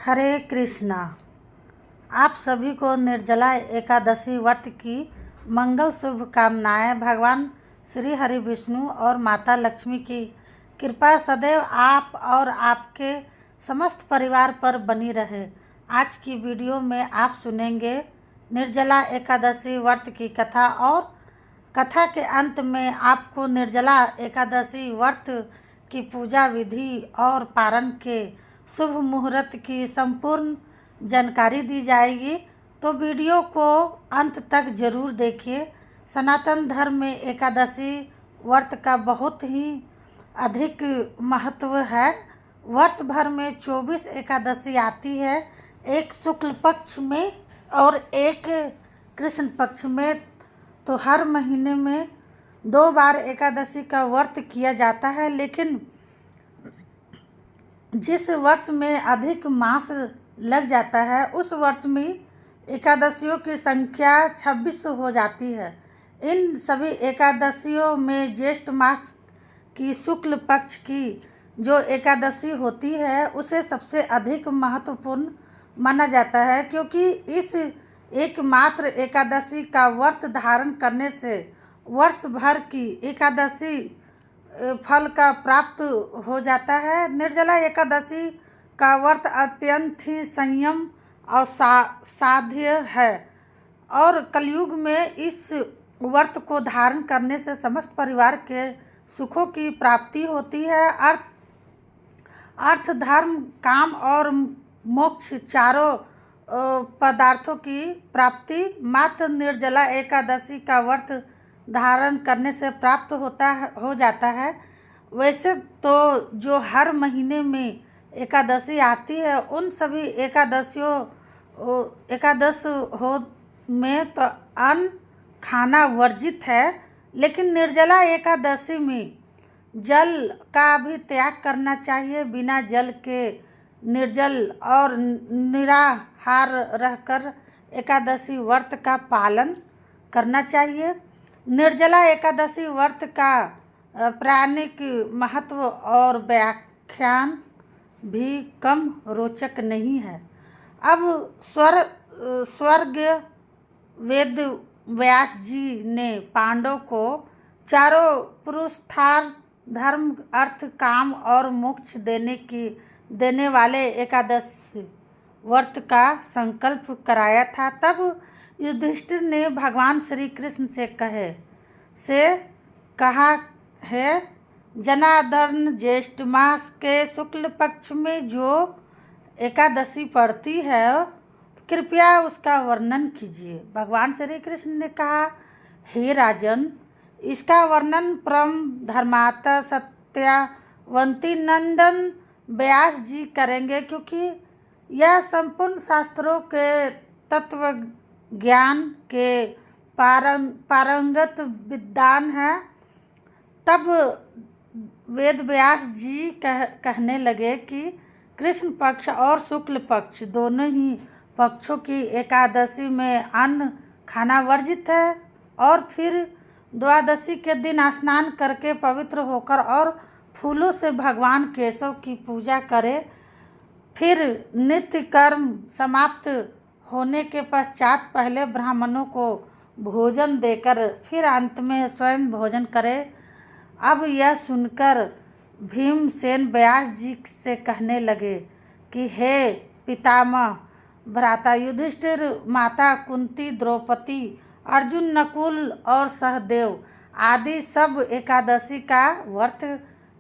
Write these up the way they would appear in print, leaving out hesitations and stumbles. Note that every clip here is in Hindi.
हरे कृष्णा। आप सभी को निर्जला एकादशी व्रत की मंगल शुभकामनाएं। भगवान श्री हरि विष्णु और माता लक्ष्मी की कृपा सदैव आप और आपके समस्त परिवार पर बनी रहे। आज की वीडियो में आप सुनेंगे निर्जला एकादशी व्रत की कथा और कथा के अंत में आपको निर्जला एकादशी व्रत की पूजा विधि और पारण के शुभ मुहूर्त की संपूर्ण जानकारी दी जाएगी। तो वीडियो को अंत तक जरूर देखिए। सनातन धर्म में एकादशी व्रत का बहुत ही अधिक महत्व है। वर्ष भर में 24 एकादशी आती है, एक शुक्ल पक्ष में और एक कृष्ण पक्ष में। तो हर महीने में 2 बार एकादशी का व्रत किया जाता है, लेकिन जिस वर्ष में अधिक मास लग जाता है उस वर्ष में एकादशियों की संख्या 26 हो जाती है। इन सभी एकादशियों में ज्येष्ठ मास की शुक्ल पक्ष की जो एकादशी होती है उसे सबसे अधिक महत्वपूर्ण माना जाता है, क्योंकि इस एकमात्र एकादशी का व्रत धारण करने से वर्ष भर की एकादशी फल का प्राप्त हो जाता है। निर्जला एकादशी का व्रत अत्यंत ही संयम और साध्य है और कलयुग में इस व्रत को धारण करने से समस्त परिवार के सुखों की प्राप्ति होती है। अर्थ धर्म काम और मोक्ष चारों पदार्थों की प्राप्ति मात्र निर्जला एकादशी का व्रत धारण करने से प्राप्त हो जाता है। वैसे तो जो हर महीने में एकादशी आती है उन सभी एकादश हो में तो अन्न खाना वर्जित है, लेकिन निर्जला एकादशी में जल का भी त्याग करना चाहिए। बिना जल के निर्जल और निराहार रहकर एकादशी व्रत का पालन करना चाहिए। निर्जला एकादशी व्रत का पौराणिक महत्व और व्याख्यान भी कम रोचक नहीं है। अब स्वर्ग वेद व्यास जी ने पांडवों को चारों पुरुषार्थ धर्म अर्थ काम और मोक्ष देने वाले एकादशी व्रत का संकल्प कराया था। तब युधिष्ठिर ने भगवान श्री कृष्ण से कहा है, जनार्दन ज्येष्ठ मास के शुक्ल पक्ष में जो एकादशी पड़ती है कृपया उसका वर्णन कीजिए। भगवान श्री कृष्ण ने कहा, हे राजन, इसका वर्णन परम धर्मात्मा सत्यवंती नंदन व्यास जी करेंगे, क्योंकि यह संपूर्ण शास्त्रों के तत्व ज्ञान के पारंगत विद्वान है। तब वेद व्यास जी कहने लगे कि कृष्ण पक्ष और शुक्ल पक्ष दोनों ही पक्षों की एकादशी में अन्न खाना वर्जित है, और फिर द्वादशी के दिन स्नान करके पवित्र होकर और फूलों से भगवान केशव की पूजा करें। फिर नित्य कर्म समाप्त होने के पश्चात पहले ब्राह्मणों को भोजन देकर फिर अंत में स्वयं भोजन करें। अब यह सुनकर भीमसेन व्यास जी से कहने लगे कि हे पितामह भ्राता युधिष्ठिर, माता कुंती, द्रौपदी, अर्जुन, नकुल और सहदेव आदि सब एकादशी का व्रत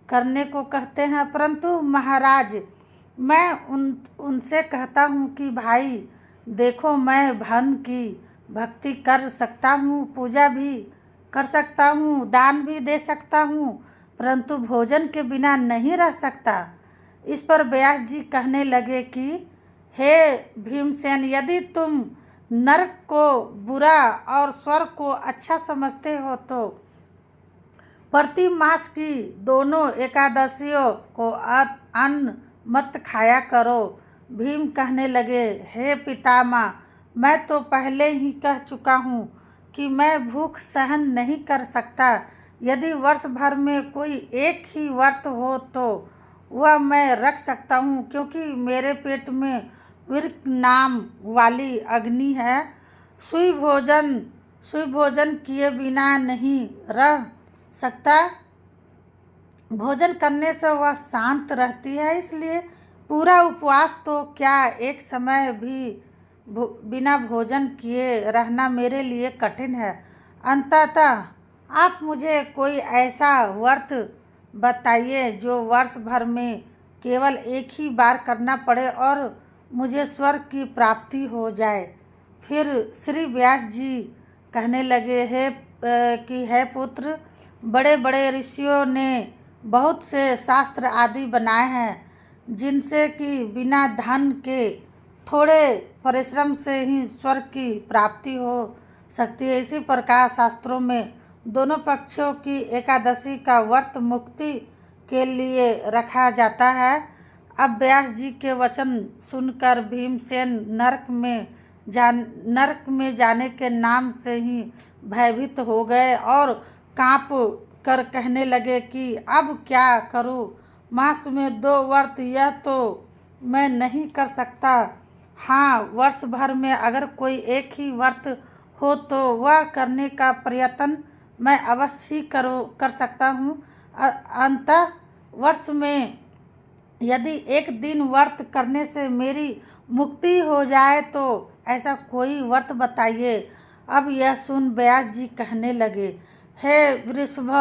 करने को कहते हैं, परंतु महाराज मैं उनसे कहता हूँ कि भाई देखो, मैं धन की भक्ति कर सकता हूँ, पूजा भी कर सकता हूँ, दान भी दे सकता हूँ, परंतु भोजन के बिना नहीं रह सकता। इस पर व्यास जी कहने लगे कि हे भीमसेन, यदि तुम नरक को बुरा और स्वर्ग को अच्छा समझते हो तो प्रति मास की दोनों एकादशियों को अन्न मत खाया करो। भीम कहने लगे, हे पितामह, मैं तो पहले ही कह चुका हूँ कि मैं भूख सहन नहीं कर सकता। यदि वर्ष भर में कोई एक ही व्रत हो तो वह मैं रख सकता हूँ, क्योंकि मेरे पेट में विरक नाम वाली अग्नि है। सुई भोजन किए बिना नहीं रह सकता। भोजन करने से वह शांत रहती है, इसलिए पूरा उपवास तो क्या, एक समय भी बिना भोजन किए रहना मेरे लिए कठिन है। अंततः आप मुझे कोई ऐसा व्रत बताइए जो वर्ष भर में केवल एक ही बार करना पड़े और मुझे स्वर्ग की प्राप्ति हो जाए। फिर श्री व्यास जी कहने लगे, है पुत्र, बड़े बड़े ऋषियों ने बहुत से शास्त्र आदि बनाए हैं, जिनसे कि बिना धन के थोड़े परिश्रम से ही स्वर्ग की प्राप्ति हो सकती है। इसी प्रकार शास्त्रों में दोनों पक्षों की एकादशी का व्रत मुक्ति के लिए रखा जाता है। अब व्यास जी के वचन सुनकर भीमसेन नरक में जाने के नाम से ही भयभीत हो गए और कांप कर कहने लगे कि अब क्या करूं? मास में 2 व्रत, यह तो मैं नहीं कर सकता। हाँ, वर्ष भर में अगर कोई एक ही व्रत हो तो वह करने का प्रयत्न मैं अवश्य ही कर सकता हूँ। अंततः वर्ष में यदि एक दिन व्रत करने से मेरी मुक्ति हो जाए तो ऐसा कोई व्रत बताइए। अब यह सुन व्यास जी कहने लगे, हे वृषभ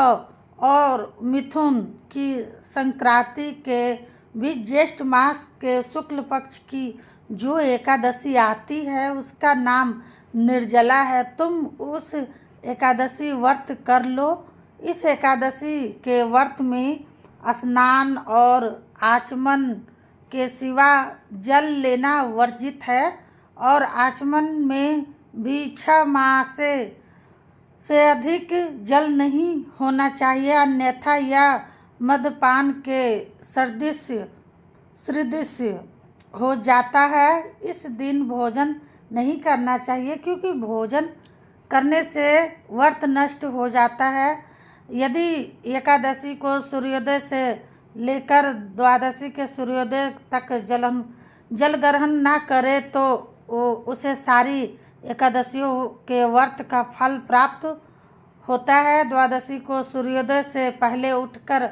और मिथुन की संक्रांति के बीच ज्येष्ठ मास के शुक्ल पक्ष की जो एकादशी आती है उसका नाम निर्जला है। तुम उस एकादशी व्रत कर लो। इस एकादशी के व्रत में स्नान और आचमन के सिवा जल लेना वर्जित है और आचमन में भी 6 माह से अधिक जल नहीं होना चाहिए, अन्यथा यह मदपान के सदृश हो जाता है। इस दिन भोजन नहीं करना चाहिए, क्योंकि भोजन करने से व्रत नष्ट हो जाता है। यदि एकादशी को सूर्योदय से लेकर द्वादशी के सूर्योदय तक जल ग्रहण ना करे तो उसे सारी एकादशियों के व्रत का फल प्राप्त होता है। द्वादशी को सूर्योदय से पहले उठकर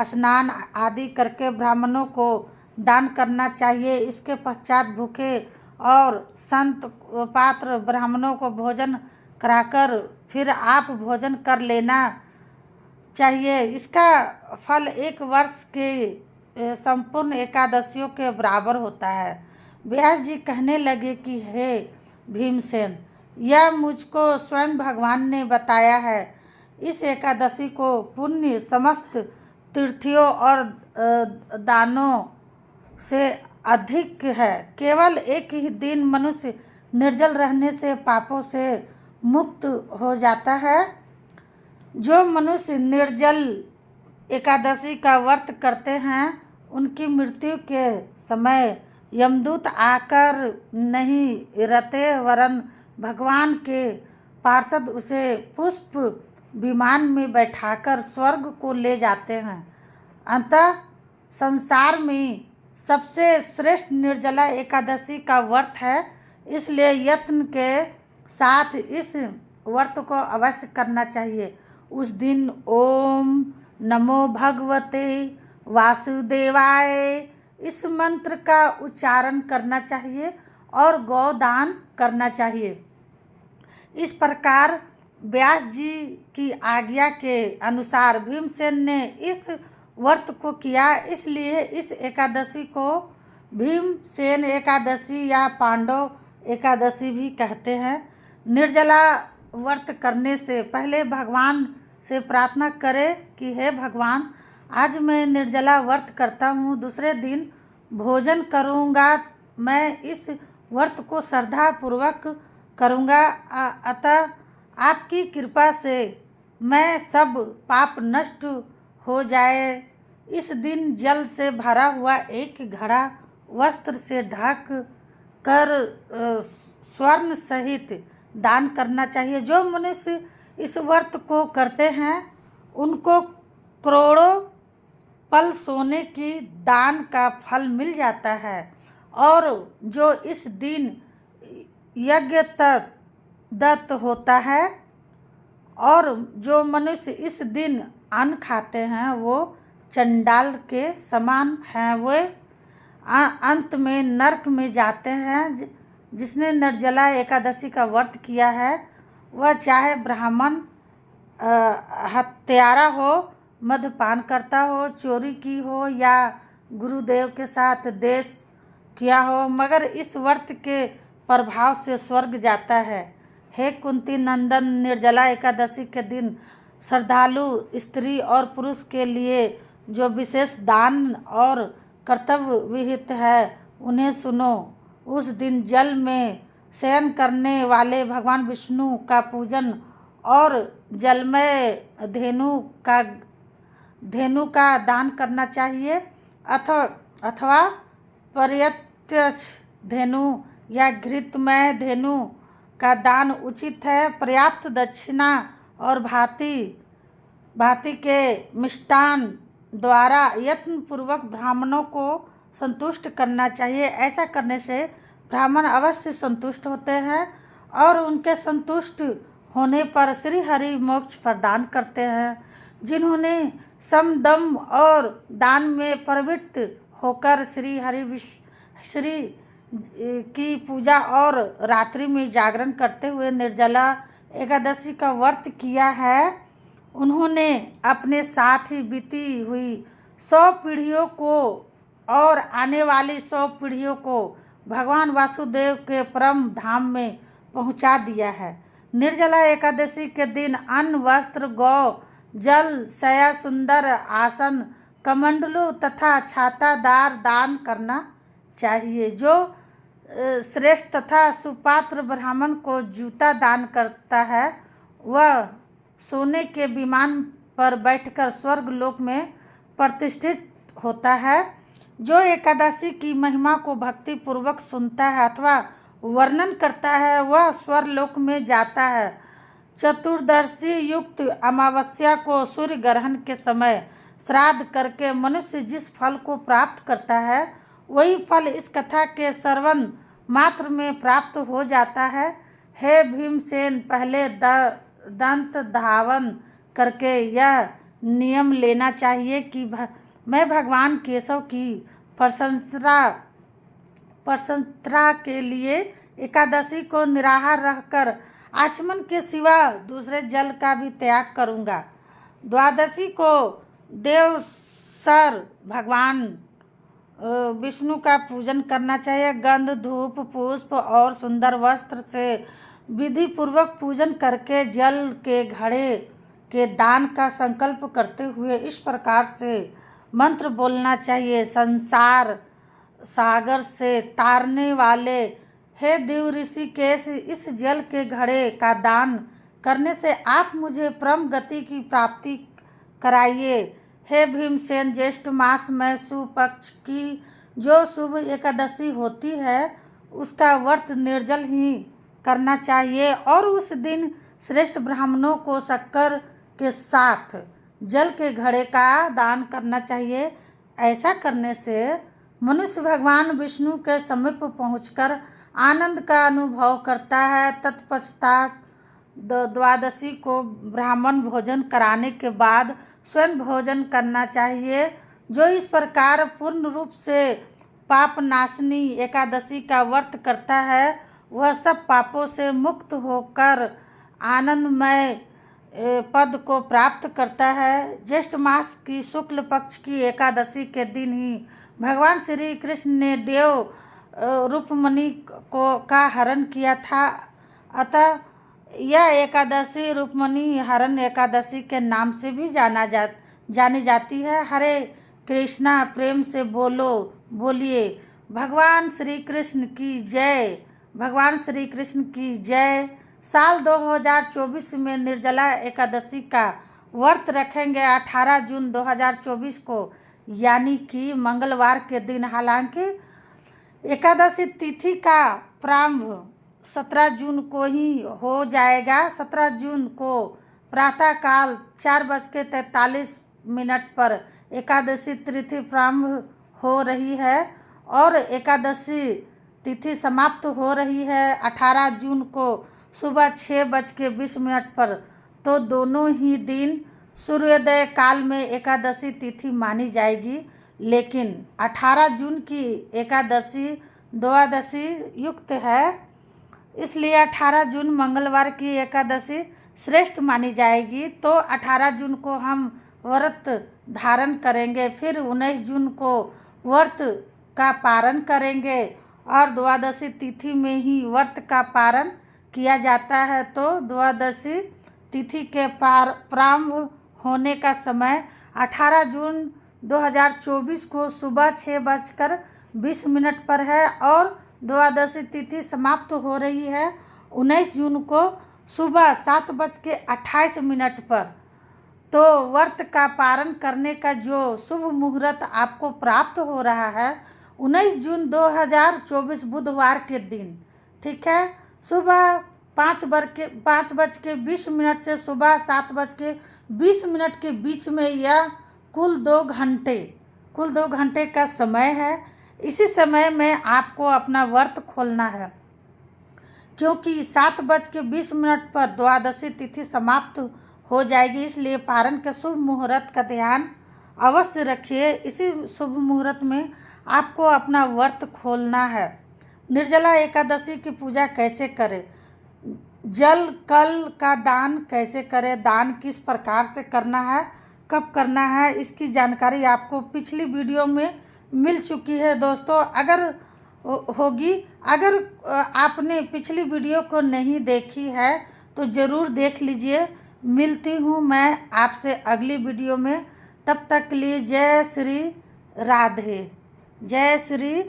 स्नान आदि करके ब्राह्मणों को दान करना चाहिए। इसके पश्चात भूखे और संत पात्र ब्राह्मणों को भोजन कराकर फिर आप भोजन कर लेना चाहिए। इसका फल 1 वर्ष के संपूर्ण एकादशियों के बराबर होता है। व्यास जी कहने लगे कि हे भीमसेन, यह मुझको स्वयं भगवान ने बताया है। इस एकादशी को पुण्य समस्त तीर्थों और दानों से अधिक है। केवल एक ही दिन मनुष्य निर्जल रहने से पापों से मुक्त हो जाता है। जो मनुष्य निर्जल एकादशी का व्रत करते हैं उनकी मृत्यु के समय यमदूत आकर नहीं रहते, वरन भगवान के पार्षद उसे पुष्प विमान में बैठाकर स्वर्ग को ले जाते हैं। अतः संसार में सबसे श्रेष्ठ निर्जला एकादशी का व्रत है, इसलिए यत्न के साथ इस व्रत को अवश्य करना चाहिए। उस दिन ओम नमो भगवते वासुदेवाय इस मंत्र का उच्चारण करना चाहिए और गौदान करना चाहिए। इस प्रकार व्यास जी की आज्ञा के अनुसार भीमसेन ने इस व्रत को किया। इसलिए इस एकादशी को भीमसेन एकादशी या पांडव एकादशी भी कहते हैं। निर्जला व्रत करने से पहले भगवान से प्रार्थना करें कि हे भगवान, आज मैं निर्जला व्रत करता हूँ, दूसरे दिन भोजन करूँगा। मैं इस व्रत को श्रद्धापूर्वक करूँगा, अतः आपकी कृपा से मैं सब पाप नष्ट हो जाए। इस दिन जल से भरा हुआ एक घड़ा वस्त्र से ढक कर स्वर्ण सहित दान करना चाहिए। जो मनुष्य इस व्रत को करते हैं उनको करोड़ों पल सोने की दान का फल मिल जाता है। और जो इस दिन यज्ञ दत्त होता है और जो मनुष्य इस दिन अन्न खाते हैं वो चंडाल के समान हैं। वे अंत में नरक में जाते हैं। जिसने निर्जला एकादशी का व्रत किया है वह चाहे ब्राह्मण हत्यारा हो, मद्यपान करता हो, चोरी की हो या गुरुदेव के साथ देश किया हो, मगर इस व्रत के प्रभाव से स्वर्ग जाता है। हे कुंती नंदन, निर्जला एकादशी के दिन श्रद्धालु स्त्री और पुरुष के लिए जो विशेष दान और कर्तव्य विहित है उन्हें सुनो। उस दिन जल में शयन करने वाले भगवान विष्णु का पूजन और जलमय धेनु का दान करना चाहिए, अथवा प्रत्यक्ष धेनु या घृतमय धेनु का दान उचित है। पर्याप्त दक्षिणा और भांति के मिष्टान द्वारा यत्नपूर्वक ब्राह्मणों को संतुष्ट करना चाहिए। ऐसा करने से ब्राह्मण अवश्य संतुष्ट होते हैं और उनके संतुष्ट होने पर श्री हरि मोक्ष प्रदान करते हैं। जिन्होंने सम, दम और दान में प्रवृत्त होकर श्री की पूजा और रात्रि में जागरण करते हुए निर्जला एकादशी का व्रत किया है, उन्होंने अपने साथ ही बीती हुई 100 पीढ़ियों को और आने वाली 100 पीढ़ियों को भगवान वासुदेव के परम धाम में पहुंचा दिया है। निर्जला एकादशी के दिन अन्न, वस्त्र, गौ, जल, शया, सुंदर आसन, कमंडलू तथा छातादार दान करना चाहिए। जो श्रेष्ठ तथा सुपात्र ब्राह्मण को जूता दान करता है वह सोने के विमान पर बैठकर स्वर्ग लोक में प्रतिष्ठित होता है। जो एकादशी की महिमा को भक्ति पूर्वक सुनता है अथवा वर्णन करता है वह स्वर्गलोक में जाता है। चतुर्दशी युक्त अमावस्या को सूर्य ग्रहण के समय श्राद्ध करके मनुष्य जिस फल को प्राप्त करता है वही फल इस कथा के श्रवण मात्र में प्राप्त हो जाता है। हे भीमसेन, पहले दंत धावन करके यह नियम लेना चाहिए कि मैं भगवान केशव की प्रशंसा के लिए एकादशी को निराहार रहकर आचमन के सिवा दूसरे जल का भी त्याग करूँगा। द्वादशी को देवसर भगवान विष्णु का पूजन करना चाहिए। गंध, धूप, पुष्प और सुंदर वस्त्र से विधि पूर्वक पूजन करके जल के घड़े के दान का संकल्प करते हुए इस प्रकार से मंत्र बोलना चाहिए। संसार सागर से तारने वाले हे देव ऋषिकेश, इस जल के घड़े का दान करने से आप मुझे परम गति की प्राप्ति कराइए। हे भीमसेन, ज्येष्ठ मास में शुभ पक्ष की जो शुभ एकादशी होती है उसका व्रत निर्जल ही करना चाहिए और उस दिन श्रेष्ठ ब्राह्मणों को शक्कर के साथ जल के घड़े का दान करना चाहिए। ऐसा करने से मनुष्य भगवान विष्णु के समीप पहुंचकर आनंद का अनुभव करता है। तत्पश्चात द्वादशी को ब्राह्मण भोजन कराने के बाद स्वयं भोजन करना चाहिए। जो इस प्रकार पूर्ण रूप से पाप नाशनी एकादशी का व्रत करता है वह सब पापों से मुक्त होकर आनंदमय पद को प्राप्त करता है। ज्येष्ठ मास की शुक्ल पक्ष की एकादशी के दिन ही भगवान श्री कृष्ण ने देव रुक्मिणी का हरण किया था, अतः यह एकादशी रुक्मिणी हरण एकादशी के नाम से भी जानी जाती है। हरे कृष्णा, प्रेम से बोलिए भगवान श्री कृष्ण की जय, भगवान श्री कृष्ण की जय। साल 2024 में निर्जला एकादशी का व्रत रखेंगे 18 जून 2024 को, यानी कि मंगलवार के दिन। हालांकि एकादशी तिथि का प्रारंभ 17 जून को ही हो जाएगा। 17 जून को प्रातःकाल 4:43 मिनट पर एकादशी तिथि प्रारंभ हो रही है और एकादशी तिथि समाप्त हो रही है 18 जून को सुबह 6:20 पर। तो दोनों ही दिन सूर्योदय काल में एकादशी तिथि मानी जाएगी, लेकिन 18 जून की एकादशी द्वादशी युक्त है, इसलिए 18 जून मंगलवार की एकादशी श्रेष्ठ मानी जाएगी। तो 18 जून को हम व्रत धारण करेंगे, फिर 19 जून को व्रत का पारण करेंगे और द्वादशी तिथि में ही व्रत का पारण किया जाता है। तो द्वादशी तिथि के प्रारंभ होने का समय 18 जून 2024 को सुबह 6:20 पर है और द्वादशी तिथि समाप्त हो रही है 19 जून को सुबह 7:28 पर। तो व्रत का पारण करने का जो शुभ मुहूर्त आपको प्राप्त हो रहा है 19 जून 2024 बुधवार के दिन, ठीक है, सुबह 5:20 से सुबह 7:20 के बीच में यह कुल 2 घंटे का समय है। इसी समय में आपको अपना व्रत खोलना है, क्योंकि 7:20 पर द्वादशी तिथि समाप्त हो जाएगी, इसलिए पारण के शुभ मुहूर्त का ध्यान अवश्य रखिए। इसी शुभ मुहूर्त में आपको अपना व्रत खोलना है। निर्जला एकादशी की पूजा कैसे करें, जल कल का दान कैसे करें, दान किस प्रकार से करना है, कब करना है, इसकी जानकारी आपको पिछली वीडियो में मिल चुकी है दोस्तों। अगर आपने पिछली वीडियो को नहीं देखी है तो ज़रूर देख लीजिए। मिलती हूँ मैं आपसे अगली वीडियो में, तब तक के लिए जय श्री राधे, जय श्री